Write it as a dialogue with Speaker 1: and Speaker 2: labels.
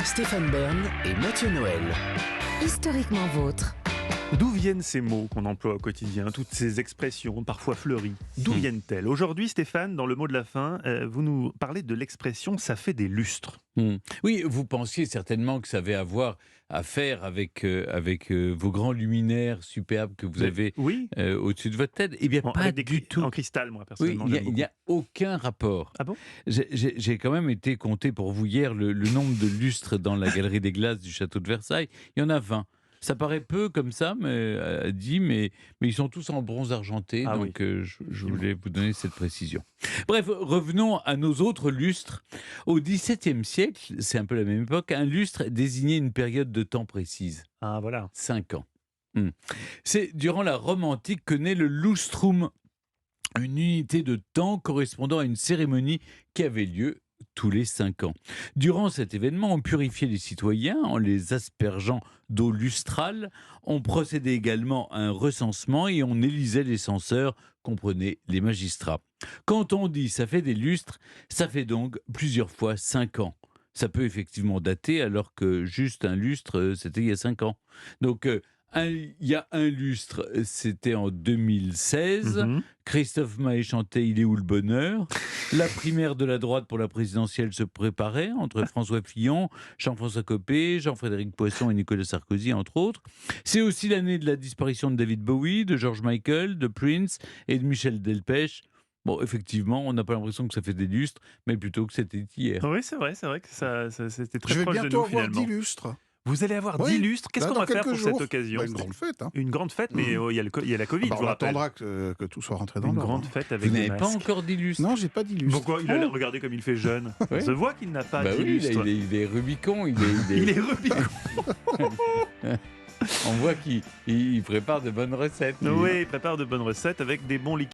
Speaker 1: Stéphane Bern et Mathieu Noël.
Speaker 2: Historiquement vôtre.
Speaker 3: D'où viennent ces mots qu'on emploie au quotidien, toutes ces expressions, parfois fleuries? D'où viennent-elles? Aujourd'hui, Stéphane, dans le mot de la fin, vous nous parlez de l'expression « ça fait des lustres ».
Speaker 4: Oui, vous pensiez certainement que ça avait à faire avec vos grands luminaires superbes que vous avez
Speaker 3: Oui,
Speaker 4: au-dessus de votre tête. Eh bien, pas
Speaker 3: avec
Speaker 4: du tout.
Speaker 3: en cristal, moi,
Speaker 4: Oui,
Speaker 3: personnellement.
Speaker 4: il
Speaker 3: j'aime
Speaker 4: n'y a aucun rapport.
Speaker 3: Ah bon?
Speaker 4: J'ai quand même été compter pour vous hier le nombre de lustres dans la galerie des glaces du château de Versailles. Il y en a 20. Ça paraît peu comme ça, mais ils sont tous en bronze argenté,
Speaker 3: Ah
Speaker 4: donc je voulais vous donner cette précision. Bref, revenons à nos autres lustres. Au XVIIe siècle, c'est un peu la même époque, un lustre désignait une période de temps précise,
Speaker 3: Ah voilà.
Speaker 4: 5 ans. C'est durant la Rome antique que naît le lustrum, une unité de temps correspondant à une cérémonie qui avait lieu tous les 5 ans. Durant cet événement, on purifiait les citoyens en les aspergeant d'eau lustrale, on procédait également à un recensement et on élisait les censeurs, comprenez les magistrats. Quand on dit ça fait des lustres, ça fait donc plusieurs fois 5 ans. Ça peut effectivement dater alors que juste un lustre, c'était il y a 5 ans. Donc il y a un lustre, c'était en 2016. Christophe Maé chantait « Il est où le bonheur ?» La primaire de la droite pour la présidentielle se préparait entre François Fillon, Jean-François Copé, Jean-Frédéric Poisson et Nicolas Sarkozy, entre autres. C'est aussi l'année de la disparition de David Bowie, de George Michael, de Prince et de Michel Delpech. Bon, effectivement, on n'a pas l'impression que ça fait des lustres, mais plutôt que c'était hier.
Speaker 3: Oui, c'est vrai que ça c'était très
Speaker 5: Je vais
Speaker 3: proche de
Speaker 5: bientôt
Speaker 3: nous,
Speaker 5: avoir
Speaker 3: finalement.
Speaker 5: 10 lustres.
Speaker 3: Vous allez avoir
Speaker 5: Oui,
Speaker 3: 10 lustres. Qu'est-ce
Speaker 5: là,
Speaker 3: qu'on
Speaker 5: dans
Speaker 3: va faire pour
Speaker 5: quelques
Speaker 3: cette
Speaker 5: jours.
Speaker 3: occasion?
Speaker 5: Une grande fête. Hein.
Speaker 3: Une grande fête, mais il y a la Covid,
Speaker 5: Bah,
Speaker 3: je
Speaker 5: on
Speaker 3: vous rappelle.
Speaker 5: attendra que tout soit rentré dans
Speaker 3: Une
Speaker 5: l'ordre.
Speaker 3: grande fête avec
Speaker 4: Vous
Speaker 3: des
Speaker 4: n'avez pas
Speaker 3: masques.
Speaker 4: encore d'illustres?
Speaker 5: Non, j'ai pas d'illustres.
Speaker 3: Pourquoi? Il a l'air, regardez comme il fait jeune.
Speaker 4: Oui.
Speaker 3: On se voit qu'il n'a pas
Speaker 4: Bah oui,
Speaker 3: d'illustres.
Speaker 4: il est Rubicon,
Speaker 3: Il est Rubicon.
Speaker 4: On voit qu'il prépare de bonnes recettes. lui.
Speaker 3: Oui, il prépare de bonnes recettes avec des bons liquides.